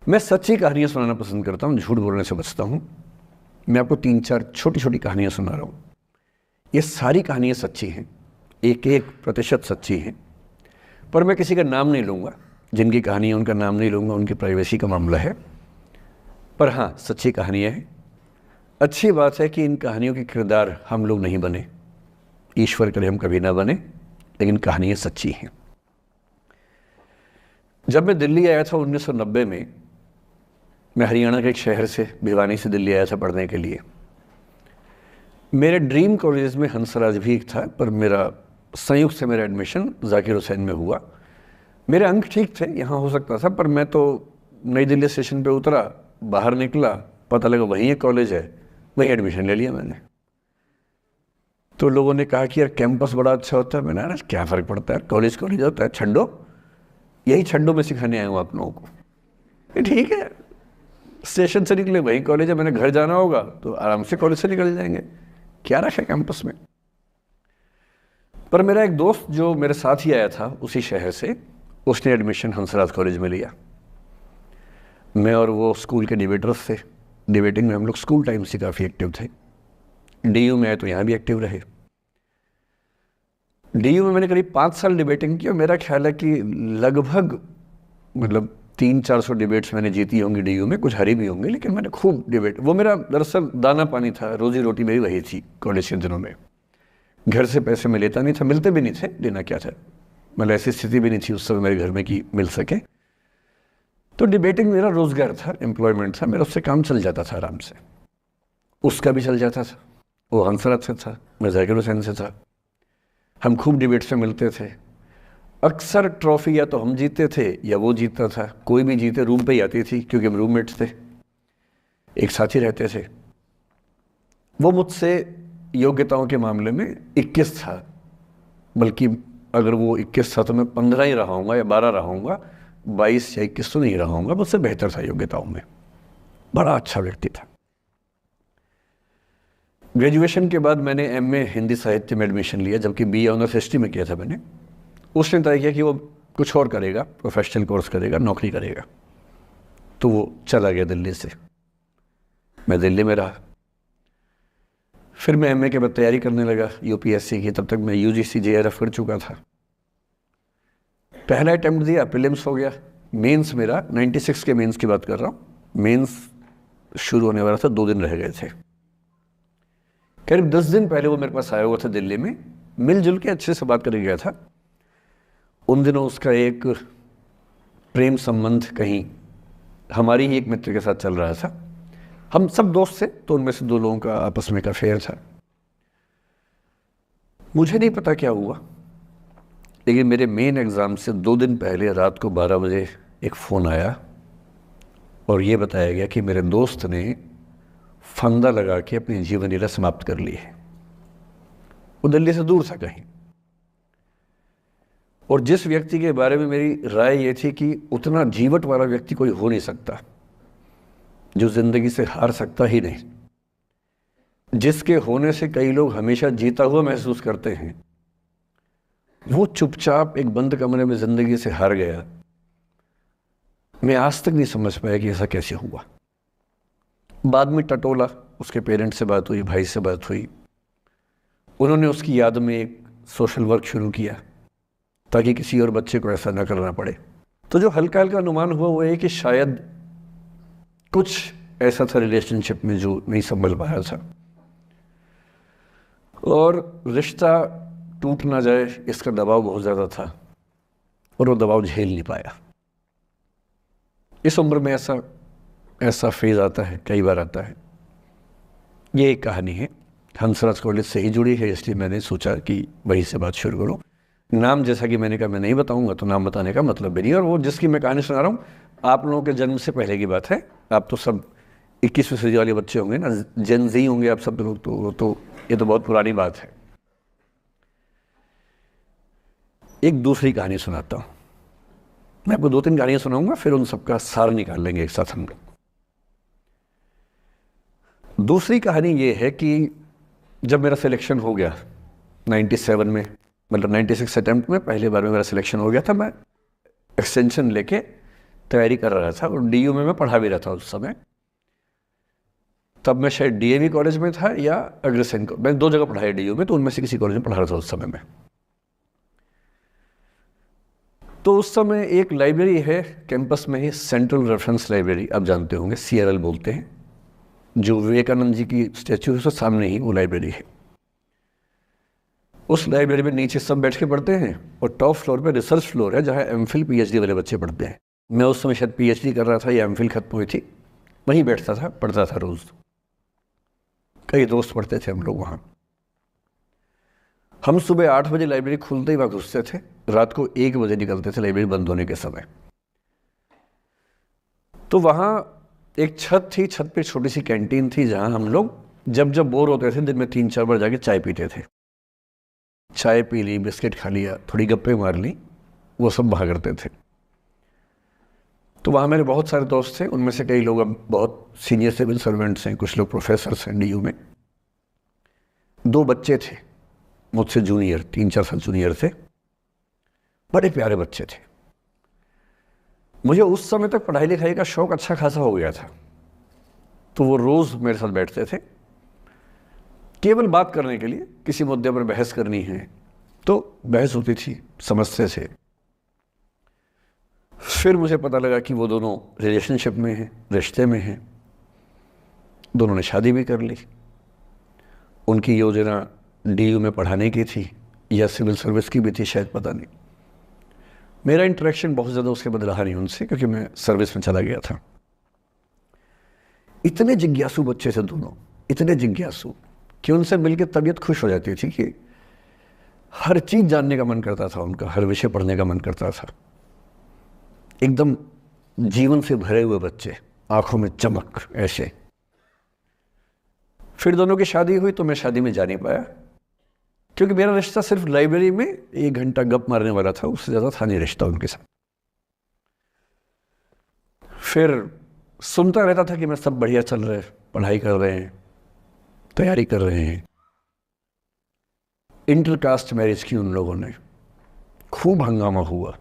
मैं सच्ची कहानियाँ सुनाना पसंद करता हूँ, झूठ बोलने से बचता हूँ। मैं आपको 3-4 छोटी छोटी कहानियाँ सुना रहा हूँ। ये सारी कहानियाँ सच्ची हैं, 1-1% सच्ची हैं, पर मैं किसी का नाम नहीं लूँगा। जिनकी कहानी है उनका नाम नहीं लूँगा, उनकी प्राइवेसी का मामला है। पर हाँ, सच्ची कहानियाँ हैं। अच्छी बात है कि इन कहानियों के किरदार हम लोग नहीं बने, ईश्वर करे हम कभी ना बने, लेकिन कहानियाँ सच्ची हैं। जब मैं दिल्ली आया था 1990 में, मैं हरियाणा के एक शहर से, भिवानी से दिल्ली आया था पढ़ने के लिए। मेरे ड्रीम कॉलेज में हंसराज भी एक था, पर मेरा संयुक्त से मेरा एडमिशन जाकिर हुसैन में हुआ। मेरे अंक ठीक थे, यहाँ हो सकता था, पर मैं तो नई दिल्ली स्टेशन पे उतरा, बाहर निकला, पता लगा वहीं एक कॉलेज है, वहीं एडमिशन ले लिया मैंने। तो लोगों ने कहा कि यार कैंपस बड़ा अच्छा होता है। मैंने यार क्या फ़र्क पड़ता है, कॉलेज कॉलेज होता है, छंडो, यही छंडो में सिखाने आया हूँ आप लोगों को। ठीक है, स्टेशन से निकले वहीं कॉलेज है, मैंने घर जाना होगा तो आराम से कॉलेज से निकल जाएंगे, क्या रखा है कैंपस में। पर मेरा एक दोस्त जो मेरे साथ ही आया था उसी शहर से, उसने एडमिशन हंसराज कॉलेज में लिया। मैं और वो स्कूल के डिबेटर्स थे, डिबेटिंग में हम लोग स्कूल टाइम से काफ़ी एक्टिव थे। डीयू में आए तो यहाँ भी एक्टिव रहे। डीयू में मैंने करीब 5 साल डिबेटिंग की और मेरा ख्याल है कि लगभग 300-400 डिबेट्स मैंने जीती होंगी डीयू में, कुछ हरी भी होंगी, लेकिन मैंने खूब डिबेट, वो मेरा दरअसल दाना पानी था, रोजी रोटी मेरी वही थी कॉलेज के दिनों में। घर से पैसे मैं लेता नहीं था, मिलते भी नहीं थे, लेना क्या था, ऐसी स्थिति भी नहीं थी उस समय मेरे घर में कि मिल सके। तो डिबेटिंग मेरा रोजगार था, एम्प्लॉयमेंट था मेरा, उससे काम चल जाता था आराम से। उसका भी चल जाता था, वो हंसराज से था, मैं जाकिर हुसैन से था। हम खूब डिबेट्स में मिलते थे। अक्सर ट्रॉफी या तो हम जीते थे या वो जीतता था, कोई भी जीते रूम पे ही आती थी, क्योंकि हम रूममेट्स थे, एक साथ ही रहते थे। वो मुझसे योग्यताओं के मामले में 21 था, बल्कि अगर वो 21 था तो मैं 15 ही रहा हूँगा या 12 रहा हूँगा, 22 या 21 तो नहीं रहा हूँगा, मुझसे बेहतर था योग्यताओं में, बड़ा अच्छा व्यक्ति था। ग्रेजुएशन के बाद मैंने एमए हिंदी साहित्य में एडमिशन लिया, जबकि बीए ऑनर्स हिस्ट्री में किया था मैंने। उसने तय किया कि वो कुछ और करेगा, प्रोफेशनल कोर्स करेगा, नौकरी करेगा, तो वो चला गया दिल्ली से। मैं दिल्ली में रहा। फिर मैं एमए के बाद तैयारी करने लगा यूपीएससी की। तब तक मैं यूजीसी जेआरएफ कर चुका था। पहला अटेम्प्ट दिया, प्रीलिम्स हो गया। मेंस मेरा 96 के मेंस की बात कर रहा हूँ, मेंस शुरू होने वाला था, 2 दिन रह गए थे। करीब 10 दिन पहले वो मेरे पास आया हुआ था दिल्ली में, मिलजुल के अच्छे से बात करके गया था। उन दिनों उसका एक प्रेम संबंध कहीं हमारी ही एक मित्र के साथ चल रहा था। हम सब दोस्त थे, तो उनमें से 2 लोगों का आपस में का अफेयर था। मुझे नहीं पता क्या हुआ, लेकिन मेरे मेन एग्ज़ाम से 2 दिन पहले रात को 12 बजे एक फ़ोन आया और ये बताया गया कि मेरे दोस्त ने फंदा लगा के अपनी जीवन लीला समाप्त कर ली है। वो दिल्ली से दूर था कहीं, और जिस व्यक्ति के बारे में मेरी राय ये थी कि उतना जीवट वाला व्यक्ति कोई हो नहीं सकता, जो ज़िंदगी से हार सकता ही नहीं, जिसके होने से कई लोग हमेशा जीता हुआ महसूस करते हैं, वो चुपचाप एक बंद कमरे में ज़िंदगी से हार गया। मैं आज तक नहीं समझ पाया कि ऐसा कैसे हुआ। बाद में टटोला, उसके पेरेंट्स से बात हुई, भाई से बात हुई, उन्होंने उसकी याद में एक सोशल वर्क शुरू किया ताकि किसी और बच्चे को ऐसा ना करना पड़े। तो जो हल्का हल्का अनुमान हुआ वो है कि शायद कुछ ऐसा था रिलेशनशिप में जो नहीं संभल पाया था, और रिश्ता टूट ना जाए इसका दबाव बहुत ज़्यादा था, और वो दबाव झेल नहीं पाया। इस उम्र में ऐसा फेज़ आता है, कई बार आता है। ये एक कहानी है, हंसराज कॉलेज से ही जुड़ी है, इसलिए मैंने सोचा कि वहीं से बात शुरू करूँ। नाम जैसा कि मैंने कहा मैं नहीं बताऊंगा, तो नाम बताने का मतलब भी नहीं। और वो जिसकी मैं कहानी सुना रहा हूँ, आप लोगों के जन्म से पहले की बात है। आप तो सब 21वीं सदी वाले बच्चे होंगे ना, जेन ज़ी होंगे आप सब लोग, तो ये तो बहुत पुरानी बात है। एक दूसरी कहानी सुनाता हूँ। मैं आपको 2-3 कहानियाँ सुनाऊंगा, फिर उन सबका सार निकाल लेंगे एक साथ हम लोग। दूसरी कहानी ये है कि जब मेरा सिलेक्शन हो गया 97 में, 96 अटेम्प्ट में पहले बार में मेरा सिलेक्शन हो गया था, मैं एक्सटेंशन लेके तैयारी कर रहा था और डीयू में मैं पढ़ा भी रहा था उस समय। तब मैं शायद डीएवी कॉलेज में था या अग्रसेन, मैं 2 जगह पढ़ा है डीयू में, तो उनमें से किसी कॉलेज में पढ़ा रहा था उस समय में। तो उस समय एक लाइब्रेरी है कैंपस में ही, सेंट्रल रेफरेंस लाइब्रेरी, आप जानते होंगे, CRL बोलते हैं, जो विवेकानंद जी की स्टैच्यू है उसके सामने ही वो लाइब्रेरी है। उस लाइब्रेरी में नीचे सब बैठ के पढ़ते हैं और टॉप फ्लोर पे रिसर्च फ्लोर है जहाँ MPhil PhD वाले बच्चे पढ़ते हैं। मैं उस समय शायद PhD कर रहा था या MPhil खत्म हुई थी, वहीं बैठता था, पढ़ता था रोज़। कई दोस्त पढ़ते थे हम लोग वहाँ। हम सुबह 8 बजे लाइब्रेरी खुलते ही वहाँ घुसते थे, रात को 1 बजे निकलते थे लाइब्रेरी बंद होने के समय। तो वहाँ एक छत थी, छत पे छोटी सी कैंटीन थी जहाँ हम लोग जब जब बोर होते थे दिन में 3-4 बार जाके चाय पीते थे। चाय पी ली, बिस्किट खा लिया, थोड़ी गप्पे मार ली, वो सब वहाँ करते थे। तो वहाँ मेरे बहुत सारे दोस्त थे, उनमें से कई लोग अब बहुत सीनियर सिविल सर्वेंट्स हैं, कुछ लोग प्रोफेसर्स हैं डीयू में। 2 बच्चे थे मुझसे जूनियर, 3-4 साल जूनियर थे, बड़े प्यारे बच्चे थे। मुझे उस समय तक पढ़ाई लिखाई का शौक अच्छा खासा हो गया था, तो वो रोज़ मेरे साथ बैठते थे केवल बात करने के लिए, किसी मुद्दे पर बहस करनी है तो बहस होती थी, समझते थे। फिर मुझे पता लगा कि वो दोनों रिलेशनशिप में हैं, रिश्ते में हैं, दोनों ने शादी भी कर ली। उनकी योजना डीयू में पढ़ाने की थी या सिविल सर्विस की भी थी शायद, पता नहीं। मेरा इंटरेक्शन बहुत ज़्यादा उसके बाद रहा नहीं उनसे, क्योंकि मैं सर्विस में चला गया था। इतने जिज्ञासु बच्चे थे दोनों, इतने जिज्ञासु कि उनसे मिलकर तबीयत खुश हो जाती थी, कि हर चीज़ जानने का मन करता था उनका, हर विषय पढ़ने का मन करता था। एकदम जीवन से भरे हुए बच्चे, आंखों में चमक ऐसे। फिर दोनों की शादी हुई तो मैं शादी में जा नहीं पाया, क्योंकि मेरा रिश्ता सिर्फ लाइब्रेरी में 1 घंटा गप मारने वाला था, उससे ज़्यादा था नहीं रिश्ता उनके साथ। फिर सुनता रहता था कि मैं सब बढ़िया चल रहे, पढ़ाई कर रहे हैं, तैयारी कर रहे हैं। इंटरकास्ट मैरिज की उन लोगों ने, खूब हंगामा हुआ,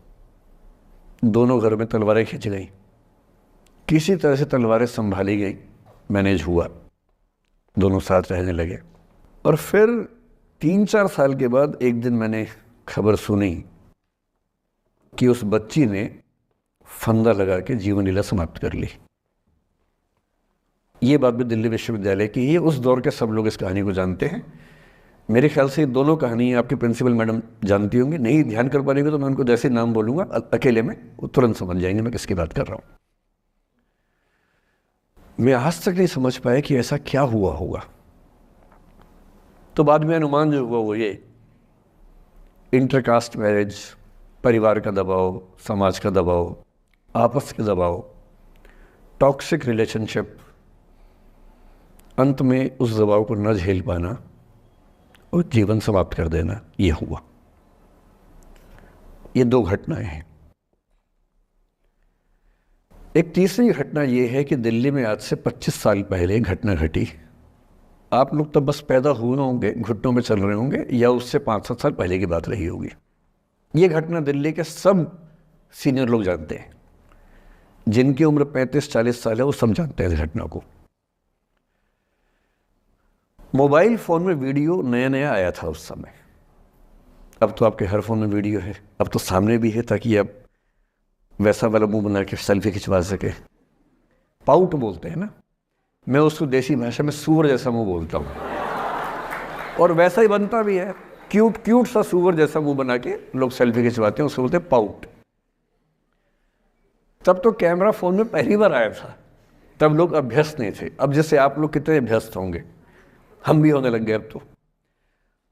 दोनों घर में तलवारें खिंच गई, किसी तरह से तलवारें संभाली गई, मैनेज हुआ, दोनों साथ रहने लगे। और फिर 3-4 साल के बाद एक दिन मैंने खबर सुनी कि उस बच्ची ने फंदा लगा के जीवन लीला समाप्त कर ली। ये बात भी दिल्ली विश्वविद्यालय की है, उस दौर के सब लोग इस कहानी को जानते हैं। मेरे ख्याल से ये दोनों कहानी आपकी प्रिंसिपल मैडम जानती होंगी, नहीं ध्यान कर पाएंगे तो मैं उनको जैसे नाम बोलूँगा अकेले में, वो तुरंत समझ जाएंगे मैं किसकी बात कर रहा हूँ। मैं आज तक नहीं समझ पाया कि ऐसा क्या हुआ होगा। तो बाद में अनुमान जो हुआ वो ये, इंटरकास्ट मैरिज, परिवार का दबाव, समाज का दबाव, आपस के दबाव, टॉक्सिक रिलेशनशिप, अंत में उस दबाव को न झेल पाना और जीवन समाप्त कर देना, ये हुआ। ये 2 घटनाएं हैं। एक तीसरी घटना ये है कि दिल्ली में आज से 25 साल पहले घटना घटी। आप लोग तब बस पैदा हुए होंगे, घुटनों में चल रहे होंगे, या उससे 5-7 साल पहले की बात रही होगी। ये घटना दिल्ली के सब सीनियर लोग जानते हैं, जिनकी उम्र 35-40 साल है वो सब जानते हैं इस घटना को। मोबाइल फ़ोन में वीडियो नया नया आया था उस समय। अब तो आपके हर फ़ोन में वीडियो है, अब तो सामने भी है, ताकि आप वैसा वाला मुंह बना के सेल्फी खिंचवा सके। पाउट बोलते हैं ना, मैं उसको देसी भाषा में सूअर जैसा मुंह बोलता हूँ, और वैसा ही बनता भी है, क्यूट क्यूट सा सूअर जैसा मुंह बना के लोग सेल्फी खिंचवाते हैं, उसको बोलते हैं पाउट। तब तो कैमरा फ़ोन में पहली बार आया था, तब लोग अभ्यस्त नहीं थे। अब जैसे आप लोग कितने अभ्यस्त होंगे, हम भी होने लग गए।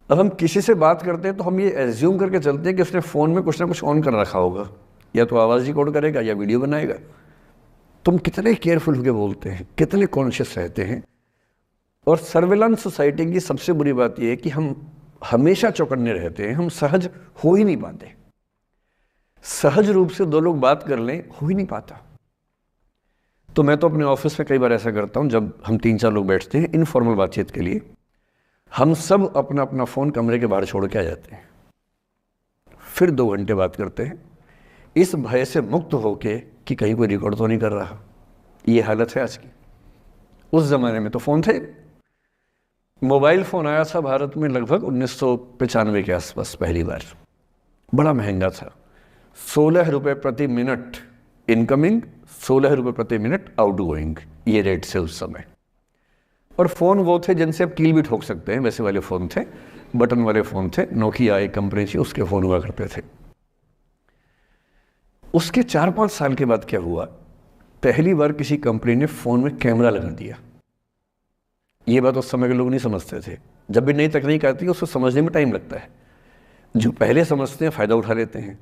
अब हम किसी से बात करते हैं तो हम ये एज्यूम करके चलते हैं कि उसने फ़ोन में कुछ ना कुछ ऑन कर रखा होगा, या तो आवाज़ रिकॉर्ड करेगा या वीडियो बनाएगा। तुम कितने केयरफुल होकर बोलते हैं, कितने कॉन्शियस रहते हैं। और सर्विलांस सोसाइटी की सबसे बुरी बात यह है कि हम हमेशा चौकन्ने रहते हैं, हम सहज हो ही नहीं पाते। सहज रूप से 2 लोग बात कर लें, हो ही नहीं पाता। तो मैं तो अपने ऑफिस में कई बार ऐसा करता हूँ, जब हम 3-4 लोग बैठते हैं इनफॉर्मल बातचीत के लिए, हम सब अपना अपना फ़ोन कमरे के बाहर छोड़ के आ जाते हैं, फिर 2 घंटे बात करते हैं। इस भय से मुक्त होके कि कहीं कोई रिकॉर्ड तो नहीं कर रहा। ये हालत है आज की। उस ज़माने में तो फ़ोन थे। मोबाइल फ़ोन आया था भारत में लगभग 1995 के आसपास पहली बार। बड़ा महंगा था, 16 रुपये प्रति मिनट इनकमिंग, 16 रुपये प्रति मिनट आउटगोइंग, ये रेट से उस समय। और फ़ोन वो थे जिनसे आप कील भी ठोक सकते हैं, वैसे वाले फ़ोन थे, बटन वाले फ़ोन थे। नोकिया एक कंपनी थी, उसके फ़ोन हुआ करते थे। उसके 4-5 साल के बाद क्या हुआ, पहली बार किसी कंपनी ने फ़ोन में कैमरा लगा दिया। ये बात उस समय के लोग नहीं समझते थे। जब भी नई तकनीक आती है उसको समझने में टाइम लगता है। जो पहले समझते हैं फ़ायदा उठा लेते हैं,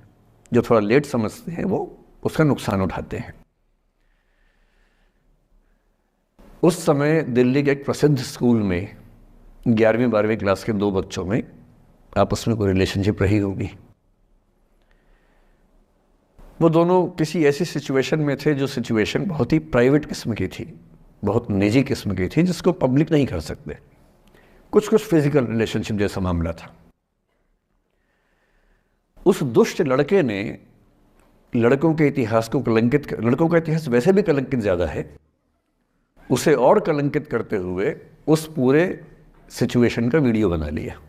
जो थोड़ा लेट समझते हैं वो उसका नुकसान उठाते हैं। उस समय दिल्ली के एक प्रसिद्ध स्कूल में 11वीं-12वीं क्लास के 2 बच्चों में आपस में कोई रिलेशनशिप रही होगी। वो दोनों किसी ऐसी सिचुएशन में थे जो सिचुएशन बहुत ही प्राइवेट किस्म की थी, बहुत निजी किस्म की थी, जिसको पब्लिक नहीं कर सकते। कुछ फिजिकल रिलेशनशिप जैसा मामला था। उस दुष्ट लड़के ने लड़कों के इतिहास को कलंकित, लड़कों का इतिहास वैसे भी कलंकित ज़्यादा है, उसे और कलंकित करते हुए उस पूरे सिचुएशन का वीडियो बना लिया।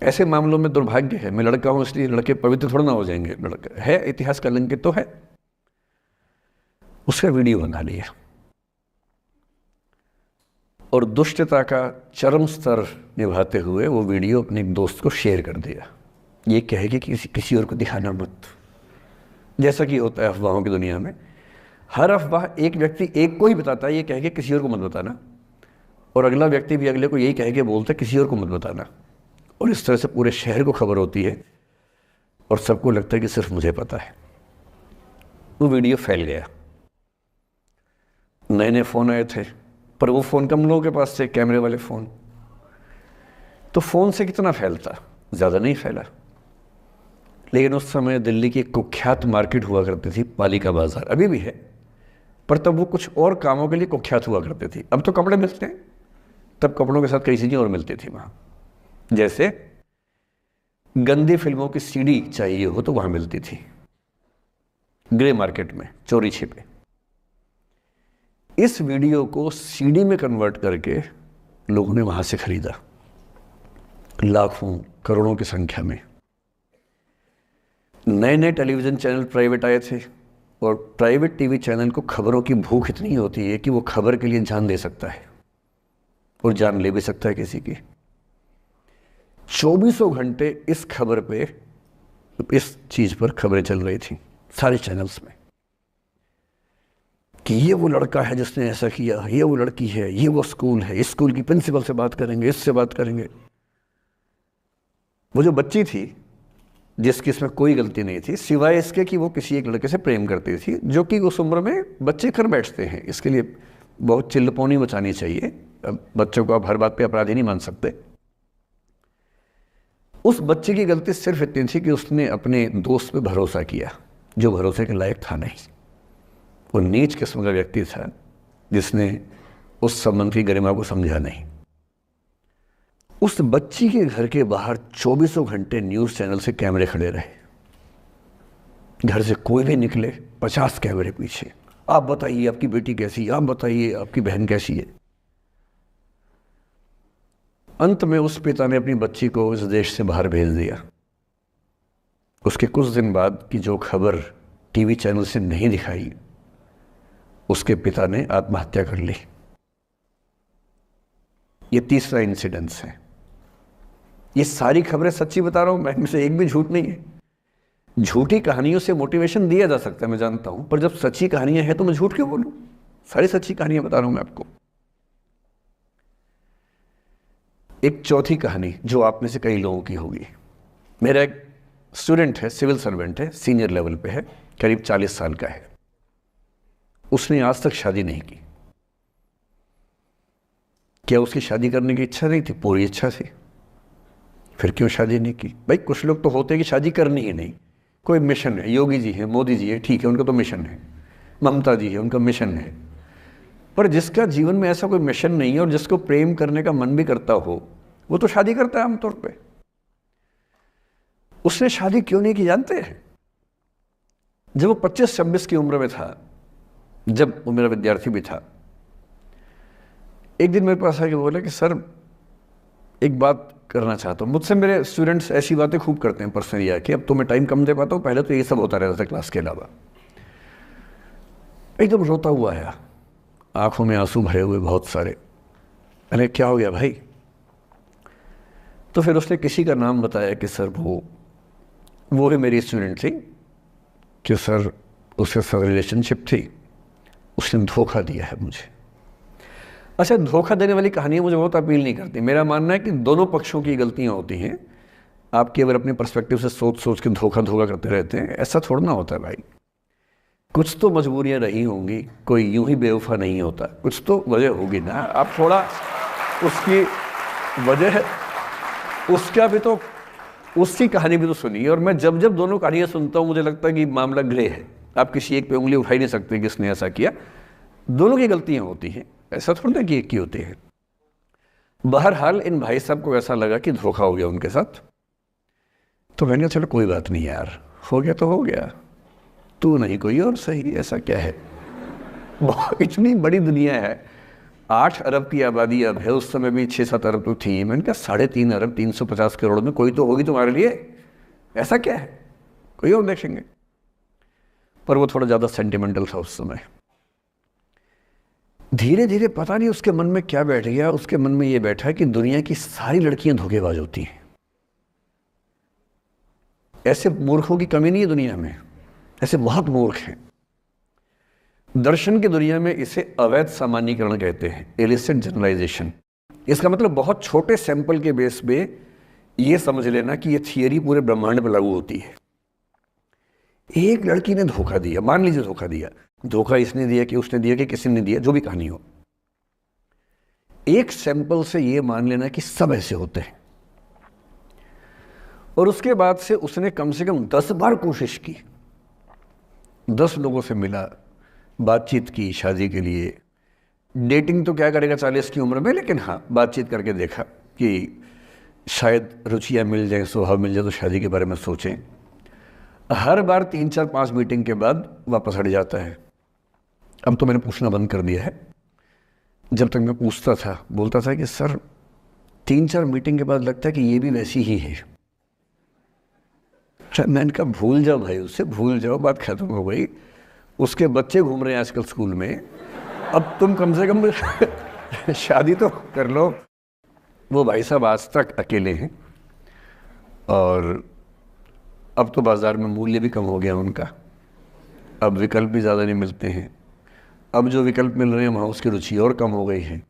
ऐसे मामलों में दुर्भाग्य है, मैं लड़का हूं इसलिए लड़के पवित्र थोड़ा ना हो जाएंगे। लड़का है, इतिहास कलंकित तो है, उसका वीडियो बना लिया और दुष्टता का चरम स्तर निभाते हुए वो वीडियो अपने एक दोस्त को शेयर कर दिया। ये कहे कि किसी और को दिखाना मत, जैसा कि होता है अफवाहों की दुनिया में। हर अफवाह एक व्यक्ति एक को ही बताता है, ये कहे कि किसी और को मत बताना, और अगला व्यक्ति भी अगले को यही कहे कि बोलता है किसी और को मत बताना। और इस तरह से पूरे शहर को खबर होती है और सबको लगता है कि सिर्फ मुझे पता है। वो वीडियो फैल गया। नए नए फ़ोन आए थे, पर वो फ़ोन कम लोगों के पास थे, कैमरे वाले फ़ोन। तो फ़ोन से कितना फैलता, ज़्यादा नहीं फैला। लेकिन उस समय दिल्ली की एक कुख्यात मार्केट हुआ करती थी, पालिका बाज़ार, अभी भी है, पर तब वो कुछ और कामों के लिए कुख्यात हुआ करती थी। अब तो कपड़े मिलते हैं, तब कपड़ों के साथ कई चीज़ें और मिलती थी वहाँ। जैसे गंदी फिल्मों की सीडी चाहिए हो तो वहाँ मिलती थी, ग्रे मार्केट में, चोरी छिपे। इस वीडियो को सीडी में कन्वर्ट करके लोगों ने वहाँ से खरीदा, लाखों करोड़ों की संख्या में। नए नए टेलीविज़न चैनल प्राइवेट आए थे, और प्राइवेट टीवी चैनल को खबरों की भूख इतनी होती है कि वो खबर के लिए जान दे सकता है और जान ले भी सकता है किसी की। 24 घंटे इस खबर पे, इस चीज़ पर खबरें चल रही थी सारे चैनल्स में कि ये वो लड़का है जिसने ऐसा किया, ये वो लड़की है, ये वो स्कूल है, इस स्कूल की प्रिंसिपल से बात करेंगे, इससे बात करेंगे। वो जो बच्ची थी जिसकी इसमें कोई गलती नहीं थी, सिवाय इसके कि वो किसी एक लड़के से प्रेम करती थी, जो कि उस उम्र में बच्चे कर बैठते हैं। इसके लिए बहुत चिल्लपौनी मचानी चाहिए। बच्चों को आप हर बात पे अपराधी नहीं मान सकते। उस बच्चे की गलती सिर्फ इतनी थी कि उसने अपने दोस्त पे भरोसा किया, जो भरोसे के लायक था नहीं। वो नीच किस्म का व्यक्ति था जिसने उस संबंध की गरिमा को समझा नहीं। उस बच्ची के घर के बाहर 24 घंटे न्यूज़ चैनल से कैमरे खड़े रहे। घर से कोई भी निकले 50 कैमरे पीछे, आप बताइए आपकी बेटी कैसी है, आप बताइए आपकी बहन कैसी है। अंत में उस पिता ने अपनी बच्ची को इस देश से बाहर भेज दिया। उसके कुछ दिन बाद की जो खबर टीवी चैनल से नहीं दिखाई, उसके पिता ने आत्महत्या कर ली। ये तीसरा इंसिडेंस है। ये सारी खबरें सच्ची बता रहा हूं मैं, इनमें से एक भी झूठ नहीं है। झूठी कहानियों से मोटिवेशन दिया जा सकता है, मैं जानता हूं, पर जब सच्ची कहानियां हैं तो मैं झूठ क्यों बोलूं? सारी सच्ची कहानियां बता रहा हूं मैं आपको। एक चौथी कहानी जो आप में से कई लोगों की होगी। मेरा एक स्टूडेंट है, सिविल सर्वेंट है, सीनियर लेवल पे है, करीब 40 साल का है। उसने आज तक शादी नहीं की। क्या उसकी शादी करने की इच्छा नहीं थी? पूरी इच्छा थी। फिर क्यों शादी नहीं की? भाई कुछ लोग तो होते हैं कि शादी करनी ही नहीं, कोई मिशन है। योगी जी हैं, मोदी जी हैं, ठीक है, उनका तो मिशन है। ममता जी है, उनका मिशन है। पर जिसका जीवन में ऐसा कोई मिशन नहीं है और जिसको प्रेम करने का मन भी करता हो, वो तो शादी करता है आमतौर पे। उसने शादी क्यों नहीं की जानते हैं? जब वो 25-26 की उम्र में था, जब वो मेरा विद्यार्थी भी था, एक दिन मेरे पास आके बोला कि सर एक बात करना चाहता हूँ। मुझसे मेरे स्टूडेंट्स ऐसी बातें खूब करते हैं पर्सनली आके, अब तो मैं टाइम कम दे पाता हूँ, पहले तो ये सब होता रहता था क्लास के अलावा। एकदम रोता हुआ आया, आंखों में आंसू भरे हुए बहुत सारे। अरे क्या हो गया भाई? तो फिर उसने किसी का नाम बताया कि सर वो ही मेरी स्टूडेंट थी, कि सर उसके साथ रिलेशनशिप थी, उसने धोखा दिया है मुझे। अच्छा, धोखा देने वाली कहानियाँ मुझे बहुत अपील नहीं करती। मेरा मानना है कि दोनों पक्षों की गलतियाँ होती हैं। आप केवल अपने पर्सपेक्टिव से सोच सोच के धोखा करते रहते हैं, ऐसा थोड़ा ना होता है भाई। कुछ तो मजबूरियाँ रही होंगी, कोई यूं ही बेवफा नहीं होता, कुछ तो वजह होगी ना। आप थोड़ा उसकी वजह, उसका भी तो, उसकी कहानी भी तो सुनिए। और मैं जब जब दोनों कहानियाँ सुनता हूँ मुझे लगता है कि मामला ग्रे है। आप किसी एक पे उंगली उठा ही नहीं सकते कि इसने ऐसा किया। दोनों की गलतियाँ होती हैं, ऐसा थोड़ा ना कि एक की होती है। बहरहाल इन भाई साहब को ऐसा लगा कि धोखा हो गया उनके साथ। तो मैंने कहा चलो कोई बात नहीं यार, हो गया तो हो गया, तू नहीं कोई और सही, ऐसा क्या है। इतनी बड़ी दुनिया है, 8 अरब की आबादी अब है, उस समय भी 6-7 अरब तो थी। मैंने कहा 3.5 अरब 350 करोड़ में कोई तो होगी तुम्हारे लिए, ऐसा क्या है, कोई और देखेंगे। पर वो थोड़ा ज़्यादा सेंटिमेंटल था उस समय। धीरे धीरे पता नहीं उसके मन में क्या बैठ गया, उसके मन में ये बैठा कि दुनिया की सारी लड़कियां धोखेबाज होती हैं। ऐसे मूर्खों की कमी नहीं है दुनिया में, ऐसे बहुत मूर्ख हैं। दर्शन की दुनिया में इसे अवैध सामान्यीकरण कहते हैं, इलिसिट जनरलाइजेशन। इसका मतलब बहुत छोटे सैंपल के बेस पे ये समझ लेना कि ये थियरी पूरे ब्रह्मांड पर लागू होती है। एक लड़की ने धोखा दिया, मान लीजिए धोखा दिया, धोखा इसने दिया कि उसने दिया कि किसी ने दिया, जो भी कहानी हो, एक सैंपल से ये मान लेना कि सब ऐसे होते हैं। और उसके बाद से उसने कम से कम 10 बार कोशिश की, 10 लोगों से मिला, बातचीत की शादी के लिए। डेटिंग तो क्या करेगा 40 की उम्र में, लेकिन हाँ बातचीत करके देखा कि शायद रुचियाँ मिल जाएं, स्वभाव मिल जाए तो शादी के बारे में सोचें। हर बार 3-4-5 मीटिंग के बाद वापस हट जाता है। अब तो मैंने पूछना बंद कर दिया है। जब तक मैं पूछता था, बोलता था कि सर 3-4 मीटिंग के बाद लगता है कि ये भी वैसी ही है। मैंने कहा भूल जाओ भाई, उससे भूल जाओ, बात खत्म हो गई। उसके बच्चे घूम रहे हैं आजकल स्कूल में, अब तुम कम से कम शादी तो कर लो। वो भाई साहब आज तक अकेले हैं, और अब तो बाज़ार में मूल्य भी कम हो गया उनका, अब विकल्प भी ज़्यादा नहीं मिलते हैं। अब जो विकल्प मिल रहे हैं वहाँ उसकी रुचि और कम हो गई है।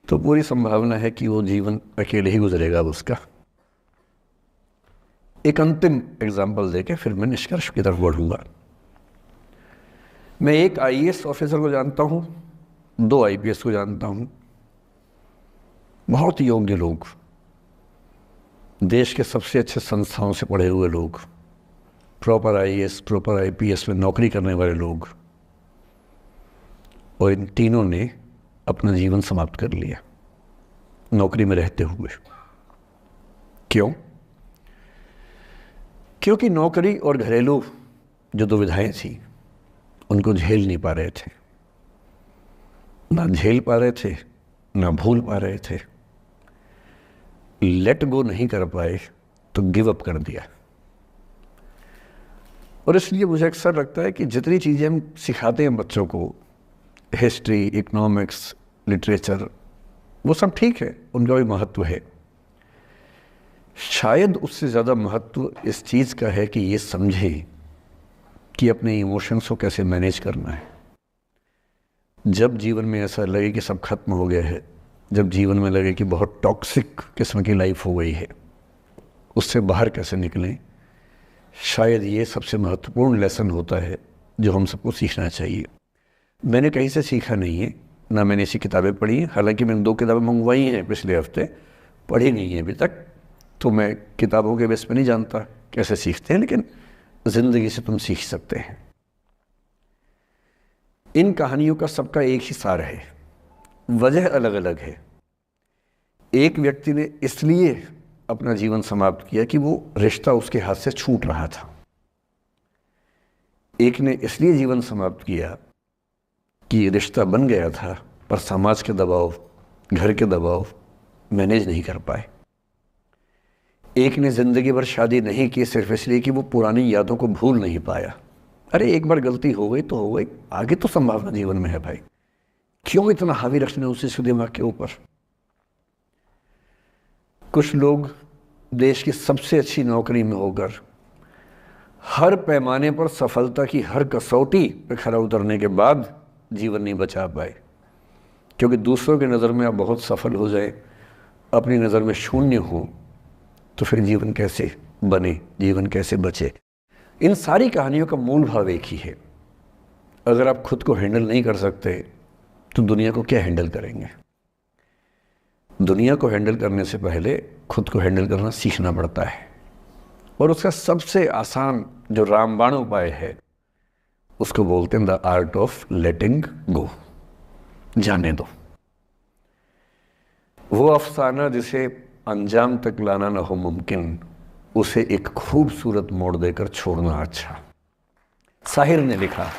तो पूरी संभावना है कि वो जीवन अकेले ही गुजरेगा अब उसका। एक अंतिम एग्जाम्पल देके फिर मैं निष्कर्ष की तरफ बढ़ूँगा। मैं एक IAS ऑफिसर को जानता हूँ, 2 IPS को जानता हूँ, बहुत योग्य लोग, देश के सबसे अच्छे संस्थाओं से पढ़े हुए लोग, प्रॉपर IAS प्रॉपर IPS में नौकरी करने वाले लोग, और इन तीनों ने अपना जीवन समाप्त कर लिया नौकरी में रहते हुए। क्यों? क्योंकि नौकरी और घरेलू जो दुविधाएं थी उनको झेल नहीं पा रहे थे, ना झेल पा रहे थे, ना भूल पा रहे थे। लेट गो नहीं कर पाए तो गिव अप कर दिया। और इसलिए मुझे अक्सर लगता है कि जितनी चीज़ें हम सिखाते हैं बच्चों को, हिस्ट्री, इकोनॉमिक्स, लिटरेचर, वो सब ठीक है, उनका भी महत्व है। शायद उससे ज़्यादा महत्व इस चीज़ का है कि ये समझें कि अपने इमोशंस को कैसे मैनेज करना है। जब जीवन में ऐसा लगे कि सब खत्म हो गया है, जब जीवन में लगे कि बहुत टॉक्सिक किस्म की लाइफ हो गई है, उससे बाहर कैसे निकलें, शायद ये सबसे महत्वपूर्ण लेसन होता है जो हम सबको सीखना चाहिए। मैंने कहीं से सीखा नहीं है, ना मैंने ऐसी किताबें पढ़ी हैं। हालांकि मैंने 2 किताबें मंगवाई हैं पिछले हफ्ते, पढ़ी नहीं है अभी तक, तो मैं किताबों के बेस पे नहीं जानता कैसे सीखते हैं, लेकिन ज़िंदगी से तुम सीख सकते हैं। इन कहानियों का सबका एक ही सार है, वजह अलग अलग है। एक व्यक्ति ने इसलिए अपना जीवन समाप्त किया कि वो रिश्ता उसके हाथ से छूट रहा था। एक ने इसलिए जीवन समाप्त किया कि ये रिश्ता बन गया था पर समाज के दबाव, घर के दबाव मैनेज नहीं कर पाए। एक ने ज़िंदगी भर शादी नहीं की सिर्फ इसलिए कि वो पुरानी यादों को भूल नहीं पाया। अरे एक बार गलती हो गई तो हो गई, आगे तो संभावना जीवन में है भाई, क्यों इतना हावी रखना उसी से दिमाग के ऊपर। कुछ लोग देश की सबसे अच्छी नौकरी में होकर हर पैमाने पर सफलता की हर कसौटी पर खरा उतरने के बाद जीवन नहीं बचा पाए, क्योंकि दूसरों की नज़र में आप बहुत सफल हो जाए, अपनी नज़र में शून्य हो, तो फिर जीवन कैसे बने, जीवन कैसे बचे। इन सारी कहानियों का मूल भाव एक ही है, अगर आप खुद को हैंडल नहीं कर सकते तो दुनिया को क्या हैंडल करेंगे। दुनिया को हैंडल करने से पहले खुद को हैंडल करना सीखना पड़ता है, और उसका सबसे आसान जो रामबाण उपाय है उसको बोलते हैं द आर्ट ऑफ लेटिंग गो, जाने दो। वो अफसाना जिसे अंजाम तक लाना न हो मुमकिन, उसे एक खूबसूरत मोड़ देकर छोड़ना अच्छा। साहिर ने लिखा,